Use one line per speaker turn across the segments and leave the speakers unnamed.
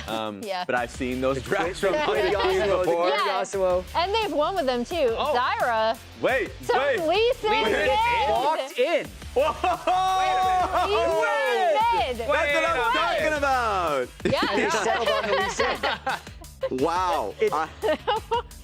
Yeah.
But I've seen those tracks from
Yeah.
before.
Yeah. And they've won with them too.
Oh.
Zyra.
Wait,
So
wait.
Lee Sin
Walked in.
Whoa!
Lee Sin.
That's what I'm talking about.
Yeah.
They settled on the Lee Sin.
Wow. 100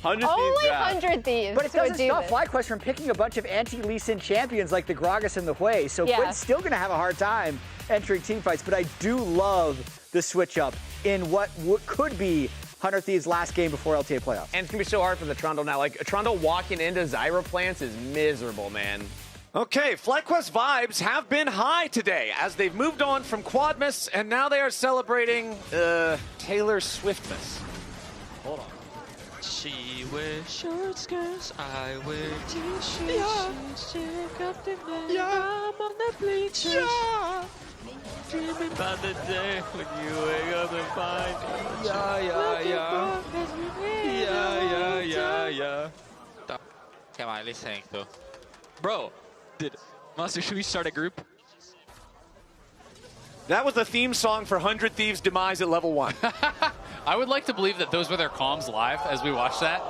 Only
Thieves draft.
100 Thieves.
But it doesn't
would do
stop
this.
FlyQuest from picking a bunch of anti-Lee Sin champions like the Gragas and the Hui. So
Yeah.
Quinn's still going to have a hard time entering team fights. But I do love the switch up in what could be 100 Thieves' last game before LTA playoffs.
And it's going to be so hard for the Trundle now. Like, Trundle walking into Zyra plants is miserable, man.
Okay, FlyQuest vibes have been high today as they've moved on from Quadmas and now they are celebrating Taylor Swiftmas. Hold on.
She wears short skirts, I wear t-shirts. Check out the man, I'm on the bleachers. Dreaming about the day when you wake up and find me. What am I listening to? Bro, Master, should we start a group?
That was the theme song for 100 Thieves' demise at level 1.
I would like to believe that those were their comms live as we watch that.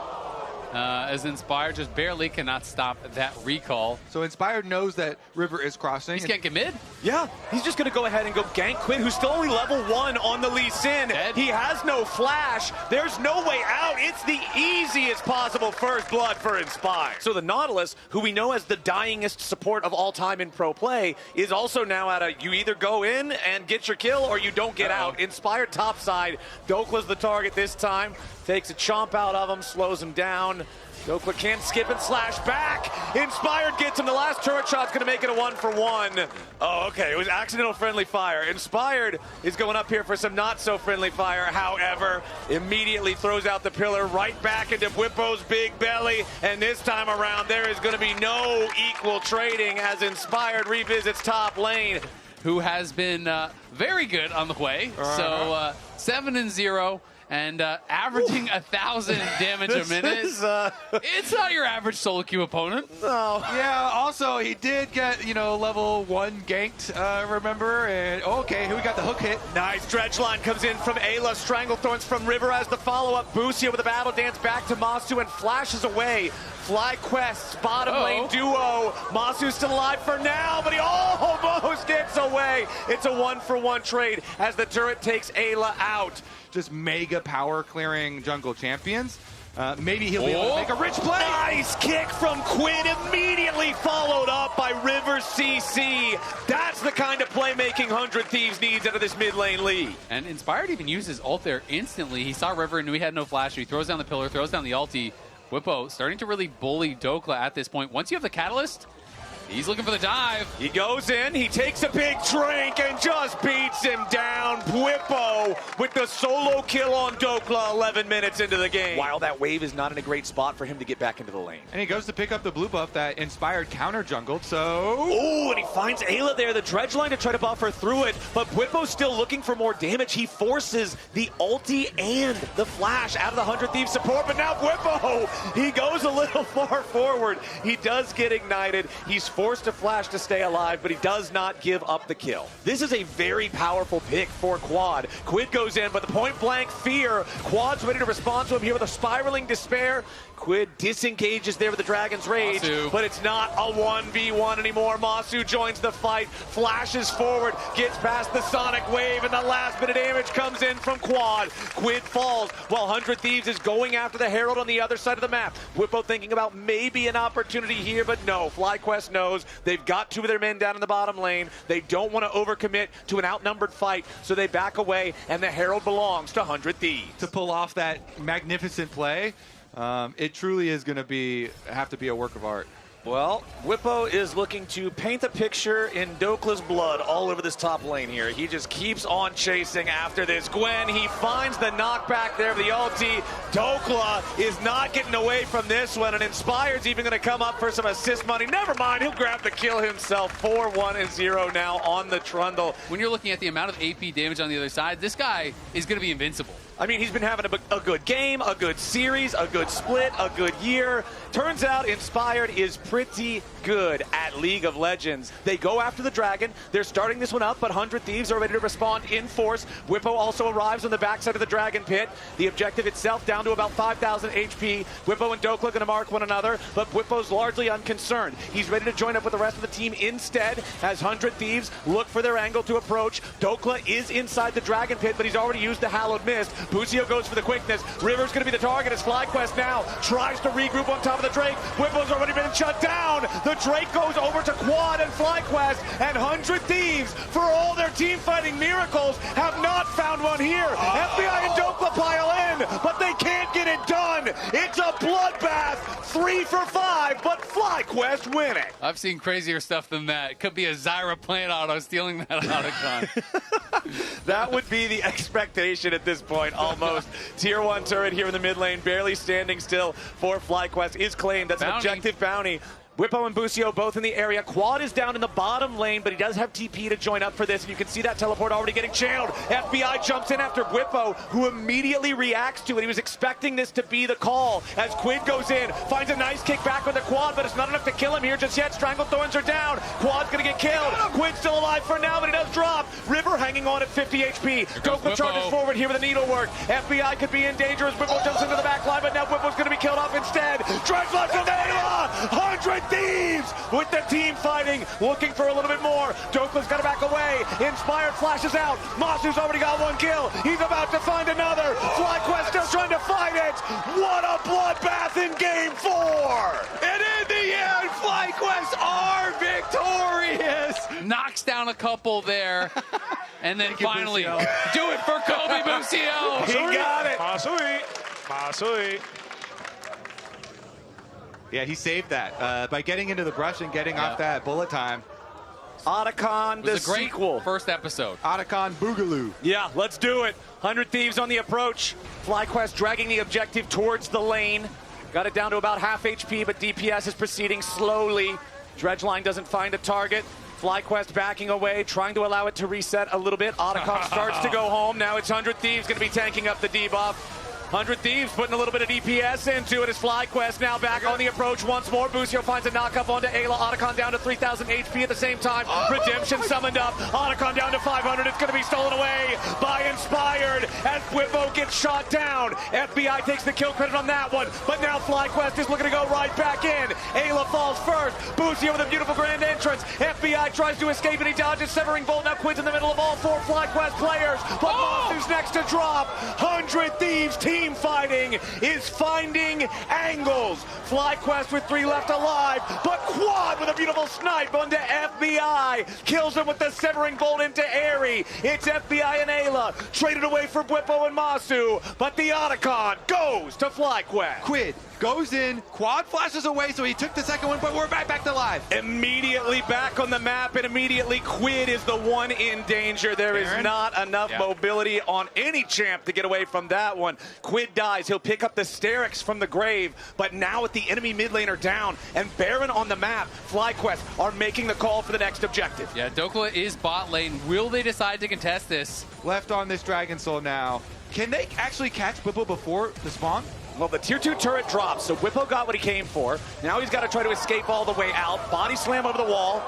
As Inspired just barely cannot stop that recall.
So Inspired knows that River is crossing.
He's can't get mid.
Yeah, he's just going to go ahead and go gank Quinn, who's still only level 1 on the Lee Sin.
Dead.
He has no flash. There's no way out. It's the easiest possible first blood for Inspired. So the Nautilus, who we know as the dyingest support of all time in pro play, is also now at a you either go in and get your kill or you don't get out. Inspired topside. Dokla's the target this time. Takes a chomp out of him, slows him down. Dokla can't skip and slash back. Inspired gets him. The last turret shot's going to make it a 1-for-1. Oh, okay. It was accidental friendly fire. Inspired is going up here for some not so friendly fire. However, immediately throws out the pillar right back into Whippo's big belly. And this time around, there is going to be no equal trading as Inspired revisits top lane.
Who has been very good on the way. So 7-0. And averaging 1,000 damage a minute. It's not your average solo queue opponent.
No.
Yeah, also, he did get, level 1 ganked, remember? And, okay, here we got the hook hit.
Nice dredge line comes in from Ayla. Stranglethorns from River as the follow-up. Busia with a battle dance back to Masu and flashes away. FlyQuest's bottom lane duo. Masu's still alive for now, but he almost gets away. It's a 1-for-1 trade as the turret takes Ayla out.
Just mega power clearing jungle champions. Maybe he'll be able to make a rich play.
Nice kick from Quinn, immediately followed up by River CC. That's the kind of playmaking 100 Thieves needs out of this mid lane lead.
And Inspired even used his ult there instantly. He saw River and knew he had no flash. So he throws down the pillar, throws down the ulti. Whippo starting to really bully Dokla at this point. Once you have the catalyst, he's looking for the dive.
He goes in, he takes a big drink and just beats him down. Whippo with the solo kill on Dokla 11 minutes into the game. While that wave is not in a great spot for him to get back into the lane.
And he goes to pick up the blue buff that Inspired counter jungled, so...
Oh, and he finds Ayla there, the dredge line to try to buffer through it, but Whippo's still looking for more damage. He forces the ulti and the flash out of the 100 Thieves support, but now Whippo, he goes a little far forward. He does get ignited. He's forced to flash to stay alive, but he does not give up the kill. This is a very powerful pick for Quad. Quid goes in, but the point blank fear. Quad's ready to respond to him here with a spiraling despair. Quid disengages there with the Dragon's Rage,
Masu.
but it's not a 1v1 anymore. Masu joins the fight, flashes forward, gets past the Sonic Wave, and the last bit of damage comes in from Quad. Quid falls while 100 Thieves is going after the Herald on the other side of the map. Whippo thinking about maybe an opportunity here, but no. FlyQuest knows they've got 2 of their men down in the bottom lane. They don't want to overcommit to an outnumbered fight, so they back away, and the Herald belongs to 100 Thieves.
To pull off that magnificent play, it truly is going to have to be a work of art.
Well, Whippo is looking to paint a picture in Dokla's blood all over this top lane here. He just keeps on chasing after this. Gwen, he finds the knockback there of the ulti. Dokla is not getting away from this one, and Inspired's even going to come up for some assist money. Never mind, he'll grab the kill himself. 4-1-0 now on the Trundle.
When you're looking at the amount of AP damage on the other side, this guy is going to be invincible.
I mean, he's been having a good game, a good series, a good split, a good year. Turns out Inspired is pretty good at League of Legends. They go after the dragon. They're starting this one up, but 100 Thieves are ready to respond in force. Whippo also arrives on the backside of the dragon pit. The objective itself down to about 5,000 HP. Whippo and Dokla going to mark one another, but Whippo's largely unconcerned. He's ready to join up with the rest of the team instead as 100 Thieves look for their angle to approach. Dokla is inside the dragon pit, but he's already used the Hallowed Mist. Busio goes for the quickness. River's going to be the target as FlyQuest now tries to regroup on top of the Drake. Whippo's already been shut down. The Drake goes over to Quad and FlyQuest, and 100 Thieves, for all their team fighting miracles, have not found one here. FBI and Dokla pile in, but they can't get it done. It's a bloodbath, 3 for 5, but FlyQuest winning.
I've seen crazier stuff than that. It could be a Zyra plant auto stealing that Otacon.
That would be the expectation at this point, almost. Tier 1 turret here in the mid lane, barely standing still for FlyQuest, is claimed. That's an objective bounty. Whippo and Busio both in the area. Quad is down in the bottom lane, but he does have TP to join up for this, and you can see that teleport already getting channeled. FBI jumps in after Whippo, who immediately reacts to it. He was expecting this to be the call as Quid goes in, finds a nice kick back with the Quad, but it's not enough to kill him here just yet. Strangled Thorns are down. Quad's gonna get killed. Quid's still alive for now, but he does drop. River hanging on at 50 HP. Dokla charges forward here with a needlework. FBI could be in danger as Whippo jumps into the back line, but now Whippo's gonna be killed off instead. Dreadlocks from Ayla! 100 Thieves with the team fighting, looking for a little bit more. Dokla's got to back away. Inspired flashes out. Masu's already got one kill. He's about to find another. FlyQuest still trying to fight it. What a bloodbath in game 4.
And in the end, FlyQuest are victorious.
Knocks down a couple there. And then finally, do it for Kobe Busio.
He got it.
Masui. Yeah, he saved that by getting into the brush and getting off that bullet time.
Otacon, the sequel.
First episode.
Otacon Boogaloo.
Yeah, let's do it. 100 Thieves on the approach. FlyQuest dragging the objective towards the lane. Got it down to about half HP, but DPS is proceeding slowly. Dredgeline doesn't find a target. FlyQuest backing away, trying to allow it to reset a little bit. Otacon starts to go home. Now it's 100 Thieves going to be tanking up the debuff. 100 Thieves putting a little bit of DPS into it as FlyQuest now back on the approach once more. Busio finds a knock-up onto Ayla. Otacon down to 3,000 HP at the same time. Redemption summoned up. Otacon down to 500. It's going to be stolen away by Inspired as Whippo gets shot down. FBI takes the kill credit on that one, but now FlyQuest is looking to go right back in. Ayla falls first. Busio with a beautiful grand entrance. FBI tries to escape and he dodges Severing Bolt. Now Quid's in the middle of all 4 FlyQuest players, but Masu's next to drop. 100 Thieves team fighting is finding angles. FlyQuest with 3 left alive, but Quad with a beautiful snipe onto FBI. Kills him with the Severing Bolt into Airy. It's FBI and Ayla. Traded away for Whippo and Masu, but the Otacon goes to FlyQuest.
Quid goes in, Quad flashes away, so he took the second one, but we're back to live.
Immediately back on the map, and immediately Quid is the one in danger. There is not enough mobility on any champ to get away from that one. Quid dies. He'll pick up the Sterix from the grave, but now with the enemy mid laner down and Baron on the map, FlyQuest are making the call for the next objective.
Yeah, Dokla is bot lane. Will they decide to contest this?
Left on this Dragon Soul now. Can they actually catch Whippo before the spawn?
Well, the tier 2 turret drops, so Whippo got what he came for. Now he's got to try to escape all the way out. Body slam over the wall.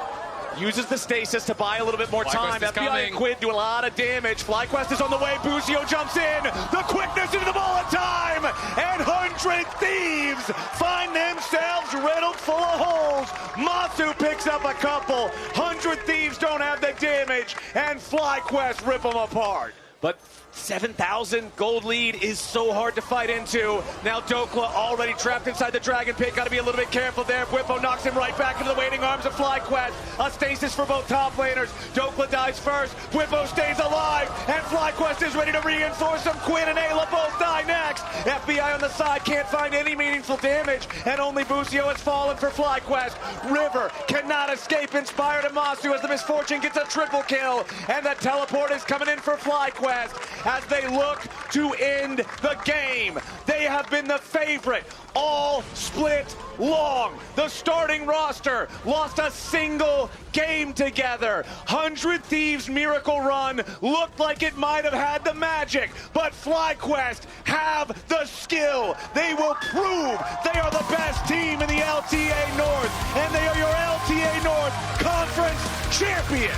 Uses the stasis to buy a little bit more time. FBI and Quid do a lot of damage. FlyQuest is on the way. Busio jumps in. The quickness into the ball of time. And 100 Thieves find themselves riddled full of holes. Masu picks up a couple. 100 Thieves don't have the damage. And FlyQuest rip them apart. But 7,000 gold lead is so hard to fight into. Now Dokla already trapped inside the Dragon Pit. Got to be a little bit careful there. Whippo knocks him right back into the waiting arms of FlyQuest. A stasis for both top laners. Dokla dies first. Whippo stays alive. And FlyQuest is ready to reinforce him. Quinn and Ayla both die next. FBI on the side can't find any meaningful damage. And only Busio has fallen for FlyQuest. River cannot escape. Inspired Masu as the misfortune gets a triple kill. And the teleport is coming in for FlyQuest. as they look to end the game. They have been the favorite all split long. The starting roster lost a single game together. 100 Thieves' miracle run looked like it might have had the magic, but FlyQuest have the skill. They will prove they are the best team in the LTA North, and they are your LTA North Conference champions.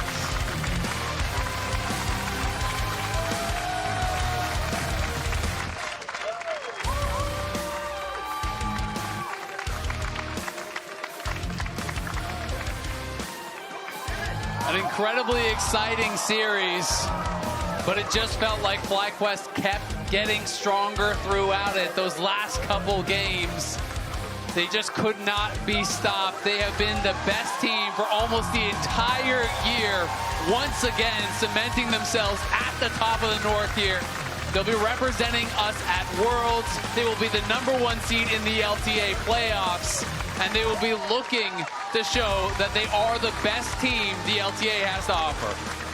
An incredibly exciting series, but it just felt like FlyQuest kept getting stronger throughout it. Those last couple games, they just could not be stopped. They have been the best team for almost the entire year, once again cementing themselves at the top of the North here. They'll be representing us at Worlds. They will be the #1 seed in the LTA playoffs, and they will be looking to show that they are the best team the LTA has to offer.